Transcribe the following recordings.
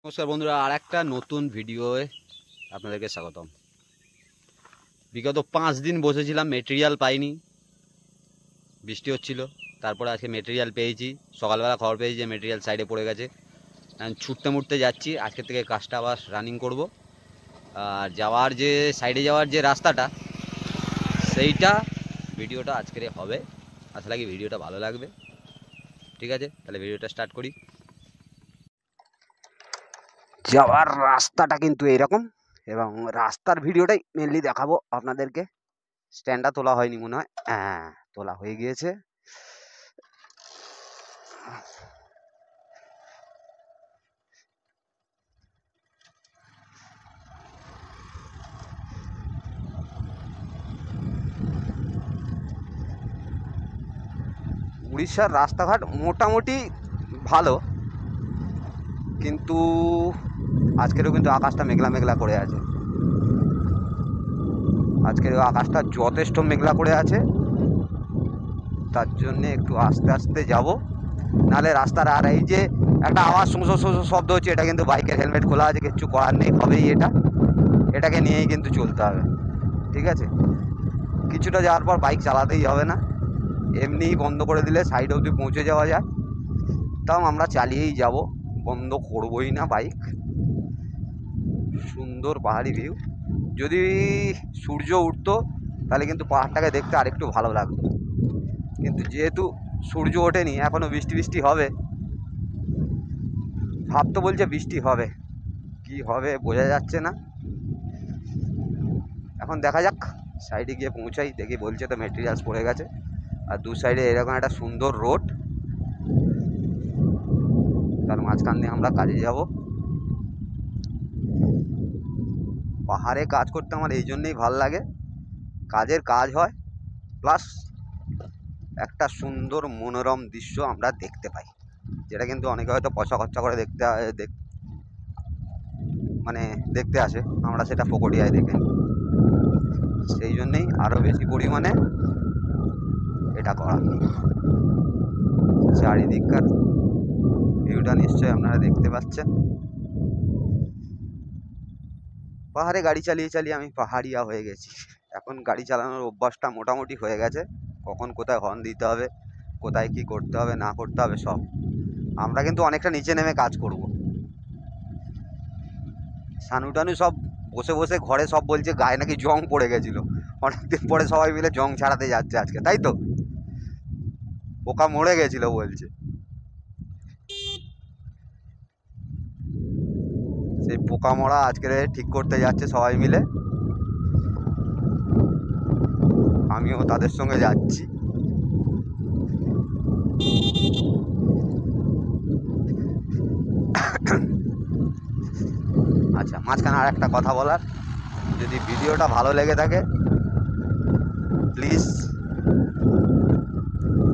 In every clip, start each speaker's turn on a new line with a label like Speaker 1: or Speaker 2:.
Speaker 1: নমস্কার বন্ধুরা, আর একটা নতুন ভিডিওয়ে আপনাদেরকে স্বাগতম। বিগত 5 দিন বসেছিলাম, মেটেরিয়াল পাইনি, বৃষ্টি হচ্ছিল। তারপরে আজকে মেটেরিয়াল পেয়েছি। সকালবেলা খবর পেয়েছি যে মেটেরিয়াল সাইডে পড়ে গেছে। ছুটতে মুটতে যাচ্ছি, আজকে থেকে কাজটা আবার রানিং করব। আর যাওয়ার যে সাইডে যাওয়ার যে রাস্তাটা, সেইটা ভিডিওটা আজকের হবে। আশা লাগি ভিডিওটা ভালো লাগবে। ঠিক আছে, তাহলে ভিডিওটা স্টার্ট করি। যাওয়ার রাস্তাটা কিন্তু এইরকম, এবং রাস্তার ভিডিওটাই মেনলি দেখাবো আপনাদেরকে। স্ট্যান্ডটা তোলা হয়নি মনে হয়, হ্যাঁ তোলা হয়ে গিয়েছে। উড়িষ্যার রাস্তাঘাট মোটামুটি ভালো, কিন্তু আজকেরও কিন্তু আকাশটা মেঘলা মেঘলা করে আছে। আজকের আকাশটা যথেষ্ট মেঘলা করে আছে, তার জন্যে একটু আস্তে আস্তে যাব, নাহলে রাস্তার আর এই যে একটা আওয়াজ শোঁ শব্দ হচ্ছে, এটা কিন্তু বাইকের হেলমেট খোলা আছে, কিচ্ছু করার নেই, হবেই এটাকে নিয়েই কিন্তু চলতে হবে। ঠিক আছে, কিছুটা যাওয়ার পর বাইক চালাতেই হবে না, এমনিই বন্ধ করে দিলে সাইড অবধি পৌঁছে যাওয়া যায়। তাও আমরা চালিয়েই যাব, বন্ধ করবই না বাইক। সুন্দর পাহাড়ি ভিউ, যদি সূর্য উঠতো তাহলে কিন্তু পাহাড়টাকে দেখতে আরেকটু ভালো লাগতো, কিন্তু যেহেতু সূর্য ওঠেনি, এখনও বৃষ্টি বৃষ্টি হবে। ভাব তো বলছে বৃষ্টি হবে, কি হবে বোঝা যাচ্ছে না। এখন দেখা যাক, সাইডে গিয়ে পৌঁছাই, দেখি বলছে তো মেটেরিয়ালস পড়ে গেছে। আর দু সাইডে এরকম একটা সুন্দর রোড, তার মাঝখান দিয়ে আমরা কাজে যাব। পাহাড়ে কাজ করতে আমার এই জন্যেই ভাল লাগে, কাজের কাজ হয়, প্লাস একটা সুন্দর মনোরম দৃশ্য আমরা দেখতে পাই, যেটা কিন্তু অনেকে হয়তো পয়সা খরচা করে দেখতে আসে, আমরা সেটা ফকটিয়ায় দেখে। সেই জন্যেই আরও বেশি পরিমাণে এটা করা। চারিদিককার ভিউটা নিশ্চয়ই আপনারা দেখতে পাচ্ছেন। পাহাড়ে গাড়ি চালিয়ে চালিয়ে আমি পাহাড়িয়া হয়ে গেছি। এখন গাড়ি চালানোর অভ্যাসটা মোটামুটি হয়ে গেছে, কখন কোথায় হর্ন দিতে হবে, কোথায় কি করতে হবে না করতে হবে সব। আমরা কিন্তু অনেকটা নিচে নেমে কাজ করব। সানু টানু সব বসে বসে ঘরে সব বলছে গায়ে নাকি জং পড়ে গেছিলো, অনেকদিন পরে সবাই মিলে জং ছাড়াতে যাচ্ছে আজকে, তাই তো? পোকা মরে গেছিল বলছে, সেই পোকা মরা আজকে ঠিক করতে যাচ্ছে সবাই মিলে। আমিও তাদের সঙ্গে যাচ্ছি। আচ্ছা, মাঝখানে আর একটা কথা বলার, যদি ভিডিওটা ভালো লেগে থাকে প্লিজ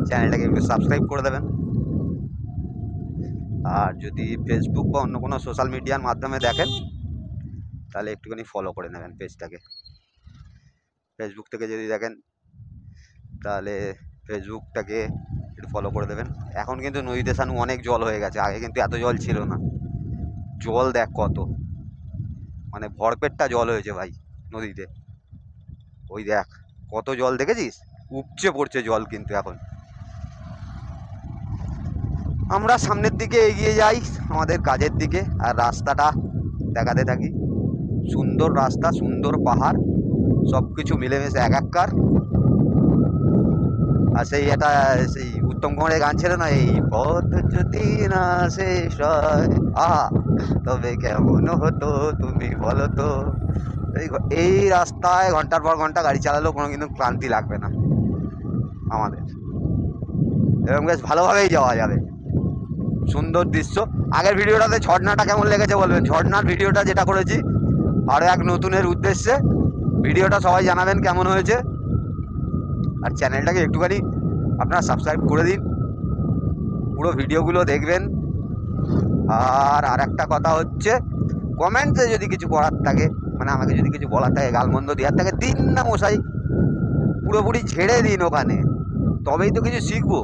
Speaker 1: চ্যানেলটাকে একটু সাবস্ক্রাইব করে দেবেন। আর যদি ফেসবুক বা অন্য কোনো সোশ্যাল মিডিয়ার মাধ্যমে দেখেন তাহলে একটুখানি ফলো করে নেবেন পেজটাকে। ফেসবুক থেকে যদি দেখেন তাহলে ফেসবুকটাকে একটু ফলো করে দেবেন। এখন কিন্তু নদীতে সানু অনেক জল হয়ে গেছে, আগে কিন্তু এত জল ছিল না। জল দেখ কত, মানে ভরপেটটা জল হয়েছে ভাই নদীতে। ওই দেখ কত জল, দেখেছিস? উপচে পড়ছে জল কিন্তু এখন। আমরা সামনের দিকে এগিয়ে যাই আমাদের কাজের দিকে, আর রাস্তাটা দেখাতে থাকি। সুন্দর রাস্তা, সুন্দর পাহাড়, সব কিছু মিলেমিশে একাকার। আর সেই উত্তম কুমারের গান ছিল না, এই পথ যদি না শেষ হয় আহা তবে কেমন হতো তুমি বলো তো। এই রাস্তায় ঘন্টার পর ঘন্টা গাড়ি চালালেও কোনো কিন্তু ক্লান্তি লাগবে না আমাদের, এবং বেশ ভালোভাবেই যাওয়া যাবে। সুন্দর দৃশ্য। আগের ভিডিওটাতে ঝর্ণাটা কেমন লেগেছে বলবেন, ঝর্ণার ভিডিওটা যেটা করেছি আরও এক নতুনের উদ্দেশ্যে, ভিডিওটা সবাই জানাবেন কেমন হয়েছে। আর চ্যানেলটাকে একটুখানি আপনারা সাবস্ক্রাইব করে দিন, পুরো ভিডিওগুলো দেখবেন। আর একটা কথা হচ্ছে, কমেন্টে যদি কিছু করার থাকে, মানে আমাকে যদি কিছু বলার থাকে, গালমন্দ দেওয়ার থাকে, দিন না মশাই, পুরোপুরি ছেড়ে দিন ওখানে, তবেই তো কিছু শিখবো।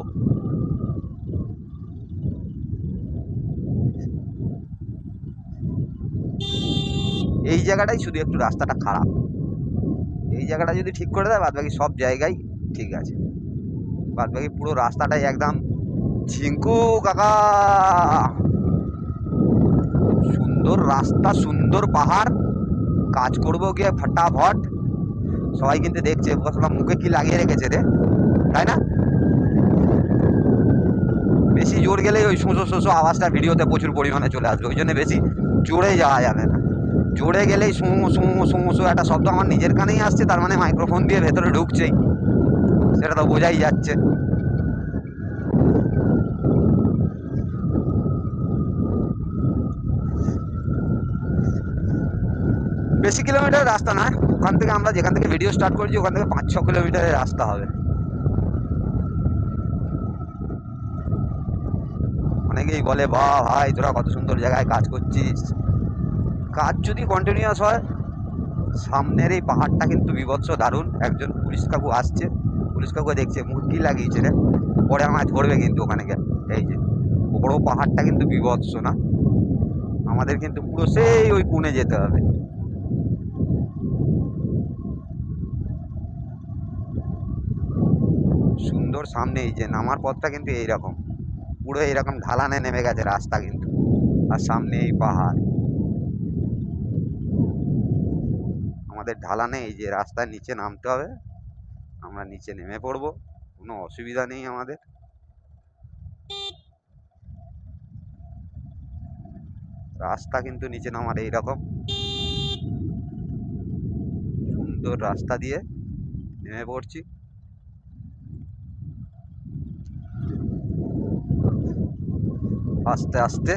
Speaker 1: এই জায়গাটাই শুধু একটু রাস্তাটা খারাপ। এই জায়গাটা যদি ঠিক করে দেয় বাদবাকি সব জায়গায় ঠিক আছে। বাদবাকি পুরো রাস্তাটাই একদম ঝিঙ্কু কাকা, সুন্দর রাস্তা, সুন্দর পাহাড়, কাজ করবো গিয়ে ফটাফট। সবাই কিন্তু দেখছে মুখে কি লাগিয়ে রেখেছে রে, তাই না? বেশি জোর গেলেই ওই শোঁসো শোঁসো আওয়াজটা ভিডিওতে প্রচুর পরিমাণে চলে আসবে, ওই জন্য বেশি জোরে যাওয়া যাবে না। জোরে গেলেই শোঁ শোঁ শোঁ শোঁ একটা শব্দ আমার নিজের কানেই আসছে, তার মানে মাইক্রোফোন দিয়ে ভেতরে ঢুকছেই, সেটা তো বোঝাই যাচ্ছে। বেশি কিলোমিটারের রাস্তা না, ওখান থেকে আমরা যেখান থেকে ভিডিও স্টার্ট করেছি ওখান থেকে 5-6 কিলোমিটারের রাস্তা হবে। অনেকেই বলে বাহ ভাই তোরা কত সুন্দর জায়গায় কাজ করছিস। কাজ যদি কন্টিনিউয়াস হয়, সামনের এই পাহাড়টা কিন্তু বিভৎস দারুণ। একজন পুলিশ কাকু আসছে, পুলিশ কাকু দেখছে মুখ কি লাগিয়েছে রে, পরে আমায় ধরবে কিন্তু ওখানে গিয়ে। এই যে বড় পাহাড়টা কিন্তু বিভৎস না, আমাদের কিন্তু পুরো সেই ওই কোণে যেতে হবে। সুন্দর সামনে এই যে নামার পথটা কিন্তু এইরকম, পুরো এইরকম ঢালানে নেমে গেছে রাস্তা কিন্তু, আর সামনে এই পাহাড়। আমাদের ঢালানে এই যে রাস্তার নিচে নামতে হবে, আমরা নিচে নেমে পড়বো, কোনো অসুবিধা নেই আমাদের। রাস্তা কিন্তু নিচে নামার এইরকম সুন্দর রাস্তা দিয়ে নেমে পড়ছি। আস্তে আস্তে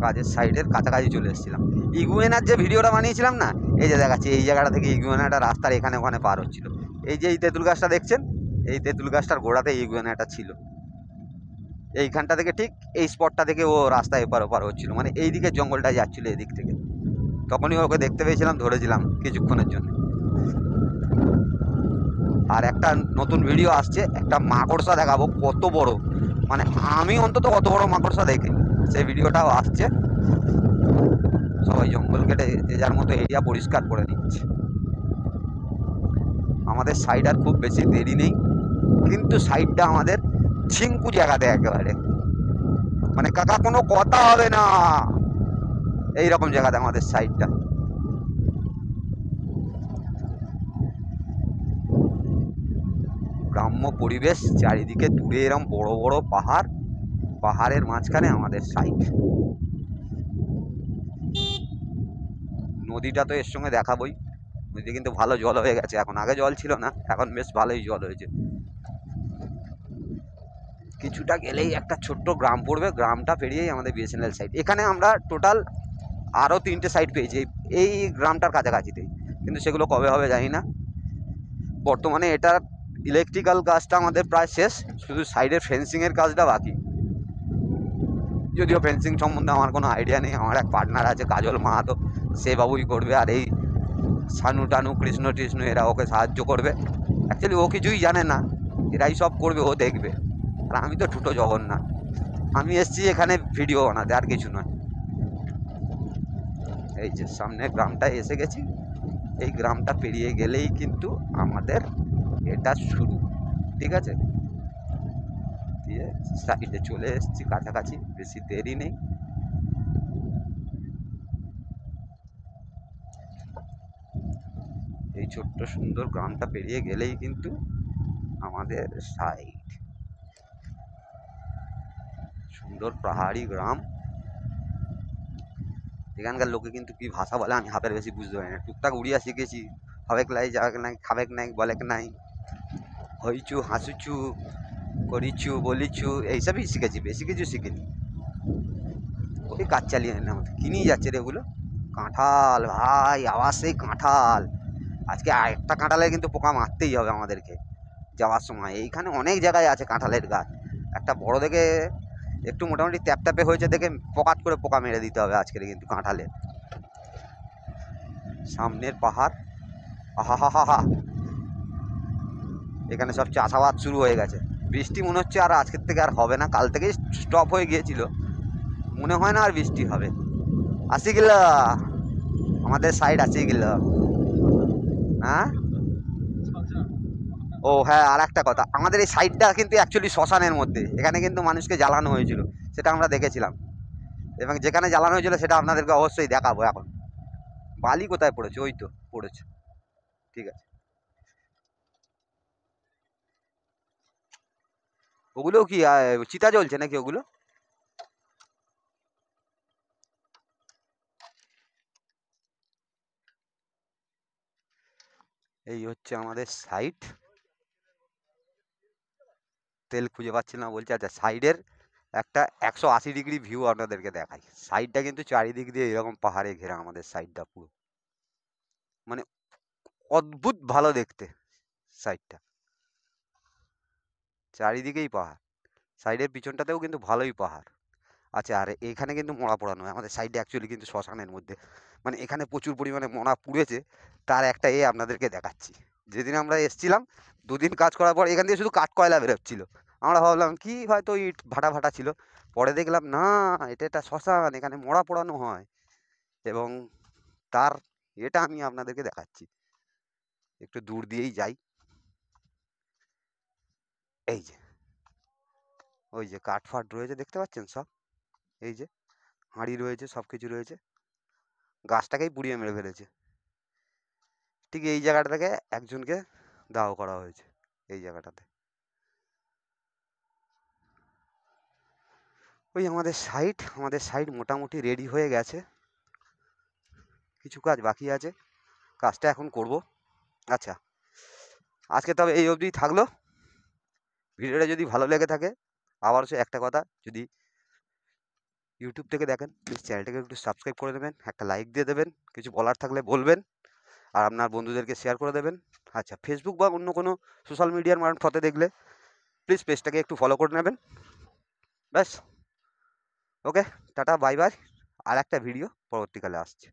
Speaker 1: কাজের সাইডের কাছাকাছি চলে এসেছিলাম। ইগুয়েনার যে ভিডিওটা বানিয়েছিলাম না, এই যে দেখাচ্ছি এই জায়গাটা থেকে ইগুয়েনাটা রাস্তার এখানে ওখানে পার হচ্ছিল। এই যে এই তেঁতুল গাছটা দেখছেন, এই তেঁতুল গাছটার গোড়াতে ইগুয়েনাটা ছিল। এইখানটা থেকে ঠিক এই স্পটটা থেকে ও রাস্তা এপার ওপার হচ্ছিল, মানে এই দিকে জঙ্গলটা যাচ্ছিল এদিক থেকে। তখনই ওকে দেখতে পেয়েছিলাম, ধরেছিলাম কিছুক্ষণের জন্য। আর একটা নতুন ভিডিও আসছে, একটা মাকড়সা দেখাবো কত বড়, মানে আমি অন্তত কত বড় মাকড়সা দেখি, সেই ভিডিওটাও আসছে। সবাই জঙ্গল কেটে যে যার মতো এরিয়া পরিষ্কার করে নিচ্ছে। আমাদের সাইড আর খুব বেশি দেরি নেই, কিন্তু সাইডটা আমাদের ঝিঙ্কু জায়গাতে একেবারে, মানে কাকা কোনো কথা হবে না এইরকম জায়গাতে আমাদের সাইডটা। গ্রাম্য পরিবেশ, চারিদিকে দূরে এরকম বড় বড় পাহাড়, পাহাড়ের মাঝখানে আমাদের সাইড। নদীটা তো এর সঙ্গে দেখাবই, নদীতে কিন্তু ভালো জল হয়ে গেছে এখন, আগে জল ছিল না, এখন বেশ ভালোই জল হয়েছে। কিছুটা গেলেই একটা ছোট্ট গ্রাম পড়বে, গ্রামটা পেরিয়েই আমাদের বিএসএনএল সাইড। এখানে আমরা টোটাল আরও 3টে সাইড পেয়েছি এই গ্রামটার কাছাকাছিতেই, কিন্তু সেগুলো কবে হবে জানি না। বর্তমানে এটার ইলেকট্রিক্যাল কাজটা আমাদের প্রায় শেষ, শুধু সাইডের ফেন্সিংয়ের কাজটা বাকি। যদিও ফেন্সিং সম্বন্ধে আমার কোনো আইডিয়া নেই, আমার এক পার্টনার আছে কাজল মাহাতো, সে বাবুই করবে, আর এই সানু টানু কৃষ্ণ টিষ্ণ এরা ওকে সাহায্য করবে। অ্যাকচুয়ালি ও কিছুই জানে না, এরাই সব করবে, ও দেখবে। আর আমি তো ঠুটো জগন্নাথ, আমি এসছি এখানে ভিডিও বানাতে, আর কিছু নয়। এই যে সামনে গ্রামটায় এসে গেছি, এই গ্রামটা পেরিয়ে গেলেই কিন্তু আমাদের এটা শুরু, ঠিক আছে? দিয়ে সাইডে চলে এসেছি কাছাকাছি, বেশি দেরি নেই। এই ছোট্ট সুন্দর গ্রামটা পেরিয়ে গেলেই কিন্তু আমাদের সাইড। সুন্দর পাহাড়ি গ্রাম, এখানকার লোকে কিন্তু কি ভাষা বলে আমি হাফের বেশি বুঝতে পারি না, টুকটাক উড়িয়া শিখেছি। হবেক লাই, যাবেক নাই, খাবেক নাই, বলেক নাই, হইচু হাসুচু করিচু বলিচু এইসবই শিখেছি, বেশি কিছু শিখিনি। ওই কাজ চালিয়ে না আমাদের কি নিয়ে যাচ্ছে রে এগুলো? কাঁঠাল ভাই, আওয়াজ সেই কাঁঠাল। আজকে একটা কাঁঠালের কিন্তু পোকা মারতেই হবে আমাদেরকে যাওয়ার সময়। এইখানে অনেক জায়গায় আছে কাঁঠালের গাছ, একটা বড় দেখে একটু মোটামুটি ট্যাপট্যাপে হয়েছে দেখে পকাত করে পোকা মেরে দিতে হবে আজকের কিন্তু কাঁঠালের। সামনের পাহাড়, আহা হা হা হা, এখানে সব চাষাবাদ শুরু হয়ে গেছে। বৃষ্টি মনে হচ্ছে আর আজকের থেকে আর হবে না, কাল থেকেই স্টপ হয়ে গিয়েছিল, মনে হয় না আর বৃষ্টি হবে। আসি গেলা আমাদের সাইড আছে এগুলো। হ্যাঁ, ও হ্যাঁ, আর একটা কথা, আমাদের এই সাইডটা কিন্তু অ্যাকচুয়ালি শ্মশানের মধ্যে, এখানে কিন্তু মানুষকে জ্বালানো হয়েছিল, সেটা আমরা দেখেছিলাম, এবং যেখানে জ্বালানো হয়েছিল সেটা আপনাদেরকে অবশ্যই দেখাবো। এখন বালি কোথায় পড়েছে? ওই তো পড়েছে, ঠিক আছে। ওগুলো কি চিতা জ্বলছে নাকি ওগুলো? এই হচ্ছে আমাদের সাইড। তেল খুঁজে পাচ্ছি না বলছে। আচ্ছা, সাইডের একটা 180 ডিগ্রি ভিউ আপনাদেরকে দেখাই। সাইডটা কিন্তু চারিদিক দিয়ে এরকম পাহাড়ে ঘেরা, আমাদের সাইডটা পুরো মানে অদ্ভুত ভালো দেখতে সাইডটা, চারিদিকেই পাহাড়। সাইডের পিছনটাতেও কিন্তু ভালোই পাহাড়। আচ্ছা, আর এখানে কিন্তু মরা পোড়ানো হয় আমাদের সাইডে, অ্যাকচুয়ালি কিন্তু শ্মশানের মধ্যে, মানে এখানে প্রচুর পরিমাণে মরা পুড়েছে। তার একটা আপনাদেরকে দেখাচ্ছি। যেদিন আমরা এসছিলাম, 2 দিন কাজ করার পর এখান থেকে শুধু কাঠ কয়লা বেরোচ্ছিল। আমরা ভাবলাম কি হয়তো ইট ভাটা ভাটা ছিল, পরে দেখলাম না, এটা একটা শ্মশান, এখানে মরা পোড়ানো হয়। এবং তার এটা আমি আপনাদেরকে দেখাচ্ছি, একটু দূর দিয়েই যাই। এই যে, ওই যে কাঠ ফাট রয়েছে দেখতে পাচ্ছেন সব, এই যে হাঁড়ি রয়েছে, সব কিছু রয়েছে, গাছটাকেই পুড়িয়ে মেরে ফেলেছে। ঠিক এই জায়গাটা থেকে একজনকে দাহ করা হয়েছে, এই জায়গাটাতে। ওই আমাদের সাইড মোটামুটি রেডি হয়ে গেছে, কিছু কাজ বাকি আছে, কাজটা এখন করব। আচ্ছা, আজকে তবে এই অবধি থাকলো। ভিডিওটা যদি ভালো লেগে থাকে, আবার সে একটা কথা, যদি ইউটিউব থেকে দেখেন প্লিজ চ্যানেলটাকে একটু সাবস্ক্রাইব করে দেবেন, একটা লাইক দিয়ে দেবেন, কিছু বলার থাকলে বলবেন, আর আপনার বন্ধুদেরকে শেয়ার করে দেবেন। আচ্ছা, ফেসবুক বা অন্য কোনো সোশ্যাল মিডিয়ার মারফতে দেখলে প্লিজ পেজটাকে একটু ফলো করে নেবেন। ব্যাস, ওকে, টাটা, বাই বাই। আর একটা ভিডিও পরবর্তীকালে আসছে।